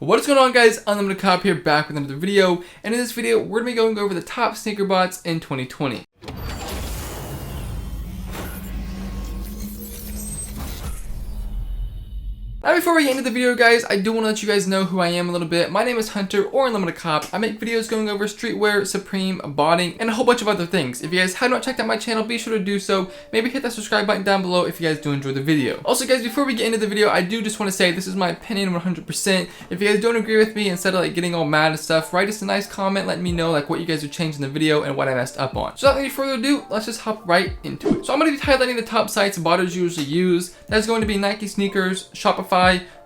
What is going on, guys? UnlimitedCop here, back with another video, and in this video we're going to be going over the top sneaker bots in 2020. Now before we get into the video, guys, I do want to let you guys know who I am a little bit. My name is Hunter, or UnlimitedCop. I make videos going over streetwear, Supreme, botting, and a whole bunch of other things. If you guys have not checked out my channel, be sure to do so. Maybe hit that subscribe button down below if you guys do enjoy the video. Also, guys, before we get into the video, I do just want to say this is my opinion 100%. If you guys don't agree with me, instead of like getting all mad and stuff, write us a nice comment, let me know like what you guys would change in the video and what I messed up on. So without any further ado, let's just hop right into it. So I'm going to be highlighting the top sites botters usually use. That's going to be Nike sneakers, Shopify,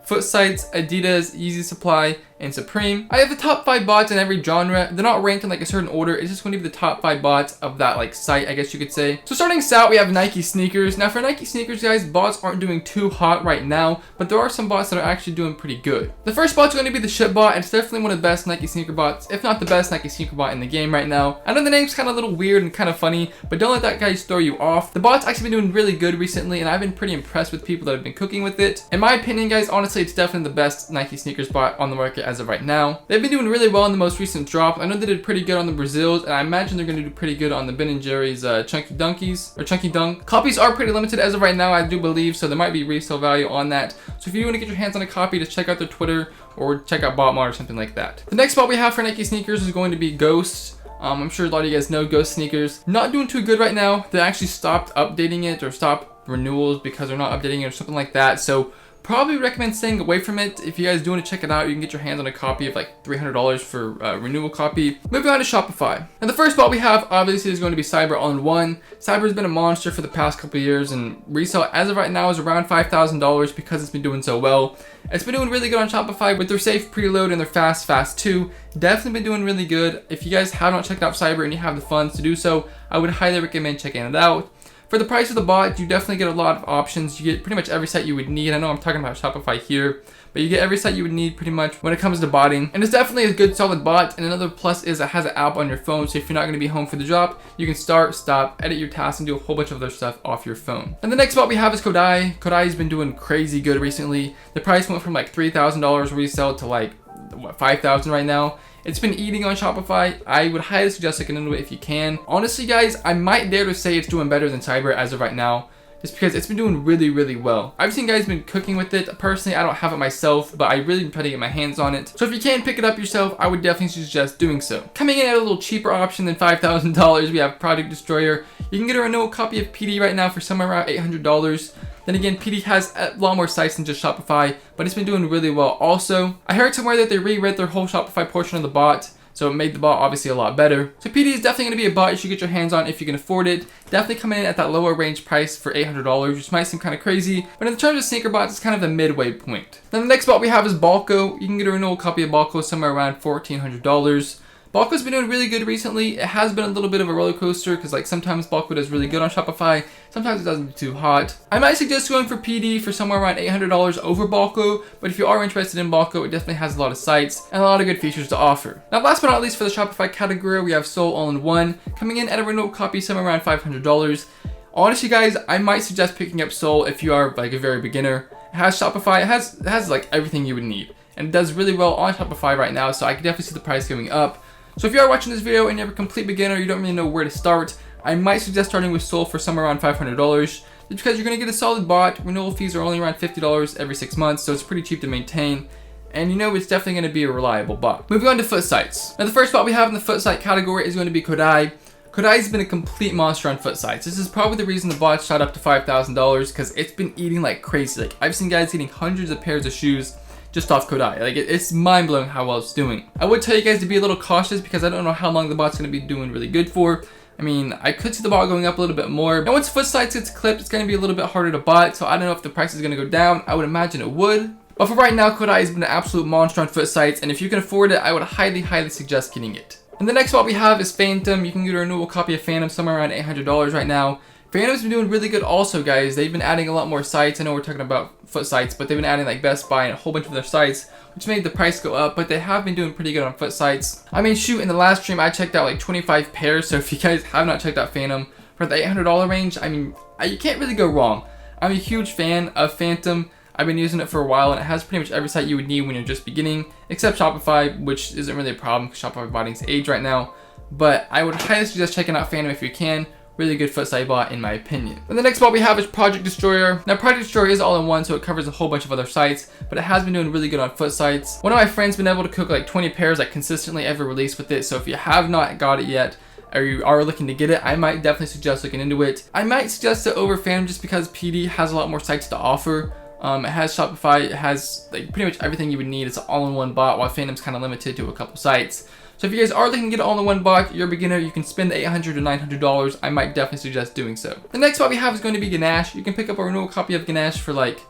foot sites, Adidas, Yeezy Supply, and Supreme. I have the top 5 bots in every genre. They're not ranked in like a certain order. It's just going to be the top 5 bots of that like site, I guess you could say. So starting us out, we have Nike sneakers. Now for Nike sneakers, guys, bots aren't doing too hot right now, but there are some bots that are actually doing pretty good. The first bot's going to be the Ship bot, and it's definitely one of the best Nike sneaker bots, if not the best Nike sneaker bot in the game right now. I know the name's kind of a little weird and kind of funny, but don't let that guy throw you off. The bot's actually been doing really good recently, and I've been pretty impressed with people that have been cooking with it. In my opinion, guys, honestly, it's definitely the best Nike sneakers bot on the market as of right now. They've been doing really well in the most recent drop. I know they did pretty good on the Brazils, and I imagine they're going to do pretty good on the Ben & Jerry's Chunky Dunk. Copies are pretty limited as of right now, I do believe, so there might be resale value on that. So if you want to get your hands on a copy, just check out their Twitter or check out Botmart or something like that. The next bot we have for Nike sneakers is going to be Ghost. I'm sure a lot of you guys know Ghost sneakers. Not doing too good right now. They actually stopped updating it or stopped renewals because they're not updating it or something like that. So probably recommend staying away from it. If you guys do want to check it out, you can get your hands on a copy of like $300 for a renewal copy. Moving on to Shopify. And the first bot we have obviously is going to be Cyber All-in-One. Cyber has been a monster for the past couple of years, and resale as of right now is around $5,000 because it's been doing so well. It's been doing really good on Shopify with their safe preload and their fast 2. Definitely been doing really good. If you guys have not checked out Cyber and you have the funds to do so, I would highly recommend checking it out. For the price of the bot, you definitely get a lot of options. You get pretty much every site you would need. I know I'm talking about Shopify here, but you get every site you would need pretty much when it comes to botting. And it's definitely a good solid bot. And another plus is it has an app on your phone, so if you're not going to be home for the drop, you can start, stop, edit your tasks, and do a whole bunch of other stuff off your phone. And the next bot we have is Kodai. Kodai's been doing crazy good recently. The price went from like $3,000 resale to like $5,000 right now. It's been eating on Shopify. I would highly suggest looking into it if you can. Honestly, guys, I might dare to say it's doing better than Cyber as of right now, just because it's been doing really well. I've seen guys been cooking with it. Personally, I don't have it myself, but I really been trying to get my hands on it. So if you can pick it up yourself, I would definitely suggest doing so. Coming in at a little cheaper option than $5,000, we have Product Destroyer. You can get a renewal copy of PD right now for somewhere around $800. Then again, PD has a lot more sites than just Shopify, but it's been doing really well also. I heard somewhere that they reread their whole Shopify portion of the bot, so it made the bot obviously a lot better. So PD is definitely going to be a bot you should get your hands on if you can afford it. Definitely coming in at that lower range price for $800, which might seem kind of crazy, but in terms of sneaker bots, it's kind of the midway point. Then the next bot we have is Balco. You can get a renewal copy of Balco somewhere around $1,400. Balco's been doing really good recently. It has been a little bit of a roller coaster because like sometimes Balco does really good on Shopify, sometimes it doesn't do too hot. I might suggest going for PD for somewhere around $800 over Balco, but if you are interested in Balco, it definitely has a lot of sites and a lot of good features to offer. Now last but not least for the Shopify category, we have Soul All-in-One coming in at a renewal copy somewhere around $500. Honestly, guys, I might suggest picking up Soul if you are like a very beginner. It has Shopify, it has like everything you would need, and it does really well on Shopify right now, so I can definitely see the price going up. So if you are watching this video and you're a complete beginner, you don't really know where to start, I might suggest starting with Soul for somewhere around $500, just because you're going to get a solid bot. Renewal fees are only around $50 every 6 months, so it's pretty cheap to maintain, and you know it's definitely going to be a reliable bot. Moving on to foot sites. Now the first bot we have in the foot site category is going to be Kodai. Kodai's been a complete monster on foot sites. This is probably the reason the bot shot up to $5,000, because it's been eating like crazy. Like I've seen guys eating hundreds of pairs of shoes just off Kodai. Like it's mind-blowing how well it's doing. I would tell you guys to be a little cautious because I don't know how long the bot's going to be doing really good for. I mean, I could see the bot going up a little bit more. And once foot sites gets clipped, it's going to be a little bit harder to bot, so I don't know if the price is going to go down. I would imagine it would. But for right now, Kodai has been an absolute monster on foot sites, and if you can afford it, I would highly suggest getting it. And the next bot we have is Phantom. You can get a renewal copy of Phantom somewhere around $800 right now. Phantom's been doing really good also, guys. They've been adding a lot more sites. I know we're talking about foot sites, but they've been adding like Best Buy and a whole bunch of their sites, which made the price go up, but they have been doing pretty good on foot sites. I mean, shoot, in the last stream, I checked out like 25 pairs, so if you guys have not checked out Phantom for the $800 range, I mean, you can't really go wrong. I'm a huge fan of Phantom. I've been using it for a while, and it has pretty much every site you would need when you're just beginning, except Shopify, which isn't really a problem because Shopify botting's age right now. But I would highly suggest checking out Phantom if you can. Really good foot site bot in my opinion. And the next bot we have is Project Destroyer. Now Project Destroyer is all in one, so it covers a whole bunch of other sites, but it has been doing really good on foot sites. One of my friends been able to cook like 20 pairs like consistently every release with it, so if you have not got it yet, or you are looking to get it, I might definitely suggest looking into it. I might suggest it over Phantom just because PD has a lot more sites to offer. It has Shopify, it has like pretty much everything you would need. It's an all-in-one bot, while Phantom's kind of limited to a couple sites. So if you guys are looking to get an all-in-one bot, you're a beginner, you can spend the $800 to $900. I might definitely suggest doing so. The next bot we have is going to be Ganache. You can pick up a renewal copy of Ganache for like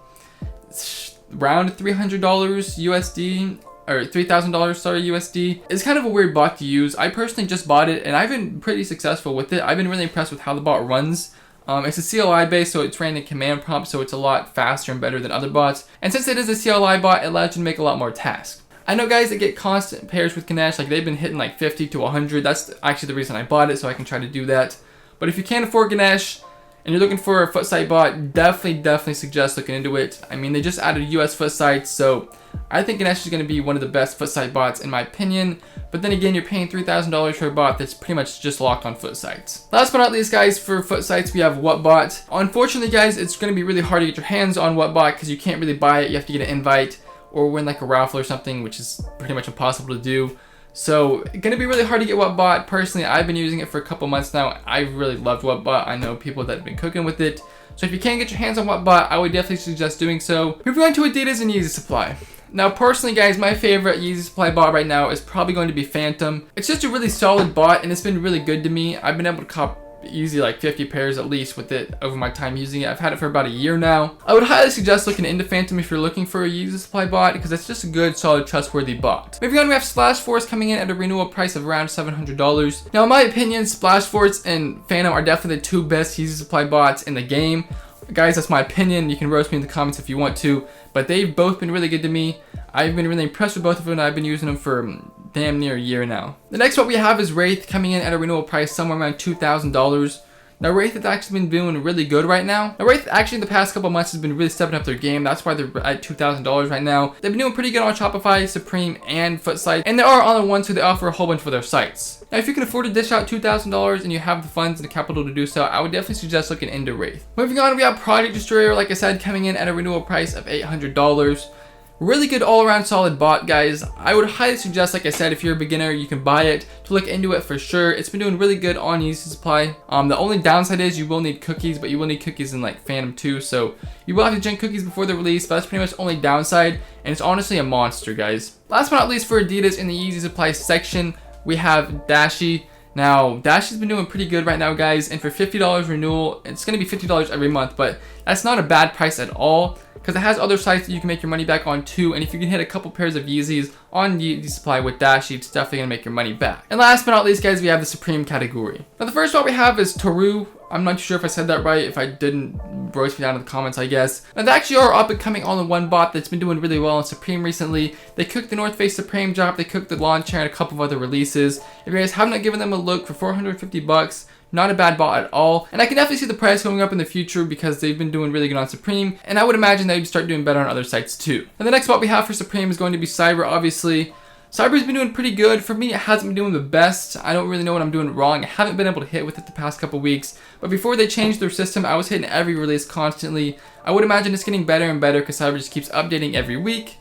around $300 USD. Or $3,000, sorry, USD. It's kind of a weird bot to use. I personally just bought it and I've been pretty successful with it. I've been really impressed with how the bot runs. It's a CLI based, so it's ran in command prompt, so it's a lot faster and better than other bots. And since it is a CLI bot, it allows you to make a lot more tasks. I know guys that get constant pairs with Ganache, like they've been hitting like 50 to 100. That's actually the reason I bought it, so I can try to do that. But if you can't afford Ganache, and you're looking for a foot site bot, definitely suggest looking into it. I mean, they just added US foot sites, so I think Ganache is going to be one of the best foot site bots in my opinion. But then again, you're paying $3,000 for a bot that's pretty much just locked on foot sites. Last but not least, guys, for foot sites, we have WhatBot. Unfortunately, guys, it's going to be really hard to get your hands on WhatBot because you can't really buy it. You have to get an invite or win like a raffle or something, which is pretty much impossible to do. So gonna be really hard to get WhatBot. Personally, I've been using it for a couple months now. I really loved WhatBot. I know people that have been cooking with it. So if you can get your hands on WhatBot, I would definitely suggest doing so. Moving on to Adidas and Yeezy Supply. Now personally guys, my favorite Yeezy Supply bot right now is probably going to be Phantom. It's just a really solid bot and it's been really good to me. I've been able to cop easy like 50 pairs at least with it over my time using it. I've had it for about a year now. I would highly suggest looking into Phantom if you're looking for a Yeezy Supply bot because it's just a good, solid, trustworthy bot. Moving on, we have Splash Force coming in at a renewal price of around $700. Now in my opinion, Splash Force and Phantom are definitely the two best Yeezy Supply bots in the game. Guys, that's my opinion. You can roast me in the comments if you want to, but they've both been really good to me. I've been really impressed with both of them and I've been using them for damn near a year now. The next one we have is Wraith coming in at a renewal price somewhere around $2,000. Now Wraith has actually been doing really good right now. Now Wraith actually in the past couple months has been really stepping up their game. That's why they're at $2,000 right now. They've been doing pretty good on Shopify, Supreme, and Foot Site. And they are all-in-one, so they offer a whole bunch for their sites. Now if you can afford to dish out $2,000 and you have the funds and the capital to do so, I would definitely suggest looking into Wraith. Moving on, we have Project Destroyer, like I said, coming in at a renewal price of $800. Really good all-around solid bot, guys. I would highly suggest, like I said, if you're a beginner, you can buy it, to look into it for sure. It's been doing really good on Yeezy Supply. The only downside is you will need cookies, but you will need cookies in like Phantom too, so you will have to drink cookies before the release, but that's pretty much the only downside, and it's honestly a monster, guys. Last but not least, for Adidas in the Yeezy Supply section, we have Dashi. Now, Dashi's been doing pretty good right now, guys, and for $50 renewal, it's going to be $50 every month, but that's not a bad price at all, because it has other sites that you can make your money back on too, and if you can hit a couple pairs of Yeezys on Yeezy Supply with Dashi, it's definitely going to make your money back. And last but not least, guys, we have the Supreme category. Now, the first one we have is Taru. I'm not sure if I said that right. If I didn't, roast me down in the comments, I guess. And they actually are up and coming all-in-one bot that's been doing really well on Supreme recently. They cooked the North Face Supreme drop, they cooked the lawn chair and a couple of other releases. If you guys have not given them a look, for $450, not a bad bot at all. And I can definitely see the price going up in the future because they've been doing really good on Supreme, and I would imagine they'd start doing better on other sites too. And the next bot we have for Supreme is going to be Cyber, obviously. Cyber's been doing pretty good. For me, it hasn't been doing the best. I don't really know what I'm doing wrong. I haven't been able to hit with it the past couple weeks. But before they changed their system, I was hitting every release constantly. I would imagine it's getting better and better because Cyber just keeps updating every week.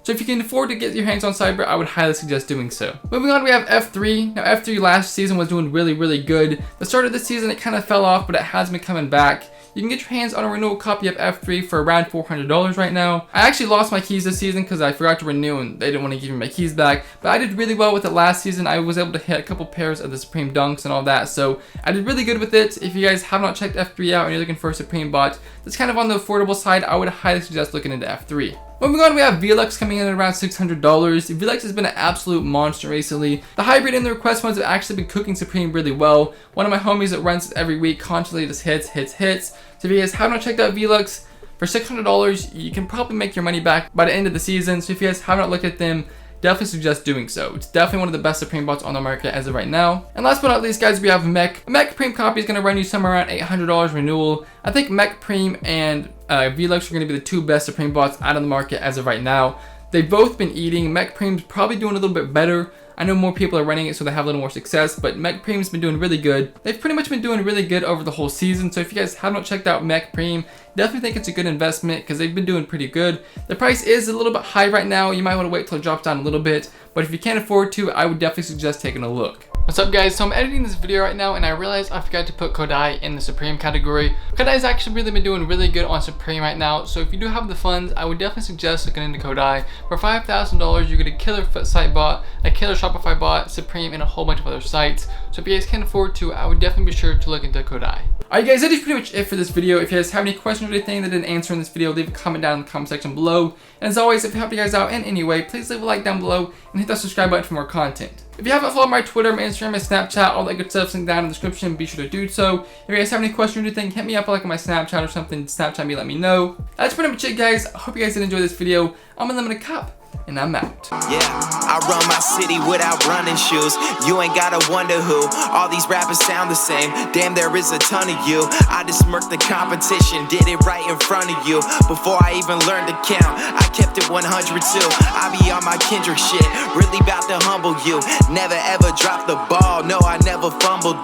So if you can afford to get your hands on Cyber, I would highly suggest doing so. Moving on, we have F3. Now F3 last season was doing really good. The start of this season, it kind of fell off, but it has been coming back. You can get your hands on a renewal copy of F3 for around $400 right now. I actually lost my keys this season because I forgot to renew and they didn't want to give me my keys back. But I did really well with it last season. I was able to hit a couple pairs of the Supreme Dunks and all that. So I did really good with it. If you guys have not checked F3 out and you're looking for a Supreme bot that's kind of on the affordable side, I would highly suggest looking into F3. Moving on, we have VLUX coming in at around $600. VLUX has been an absolute monster recently. The hybrid and the request ones have actually been cooking Supreme really well. One of my homies that runs it every week constantly just hits. So if you guys have not checked out VLUX, for $600, you can probably make your money back by the end of the season. So if you guys have not looked at them, definitely suggest doing so. It's definitely one of the best Supreme bots on the market as of right now. And last but not least, guys, we have Mech. A Mech Prime copy is going to run you somewhere around $800 renewal. I think Mech Prime and Velux are going to be the two best Supreme bots out of the market as of right now. They've both been eating. Mech Preem's probably doing a little bit better. I know more people are running it, so they have a little more success, but Mech Preem's been doing really good. They've pretty much been doing really good over the whole season, so if you guys have not checked out Mech Preem, definitely think it's a good investment because they've been doing pretty good. The price is a little bit high right now. You might want to wait till it drops down a little bit, but if you can't afford to, I would definitely suggest taking a look. What's up, guys? So I'm editing this video right now and I realized I forgot to put Kodai in the Supreme category. Kodai's actually really been doing really good on Supreme right now, so if you do have the funds, I would definitely suggest looking into Kodai. For $5,000, you get a killer site bot, a killer Shopify bot, Supreme, and a whole bunch of other sites. So if you guys can't afford to, I would definitely be sure to look into Kodai. Alright guys, that is pretty much it for this video. If you guys have any questions or anything that I didn't answer in this video, leave a comment down in the comment section below. And as always, if it helped you guys out in any way, please leave a like down below and hit that subscribe button for more content. If you haven't followed my Twitter, my Instagram, my Snapchat, all that good stuff, linked down in the description, be sure to do so. If you guys have any questions or anything, hit me up like on my Snapchat or something, Snapchat me, let me know. That's pretty much it, guys. I hope you guys did enjoy this video. I'm UnlimitedCop, and I'm out. Yeah, I run my city without running shoes. You ain't gotta wonder who. All these rappers sound the same. Damn, there is a ton of you. I just smirked the competition, did it right in front of you. Before I even learned to count, I kept it 100 too. I be on my Kendrick shit, really about to humble you. Never ever drop the ball, no, I never fumbled.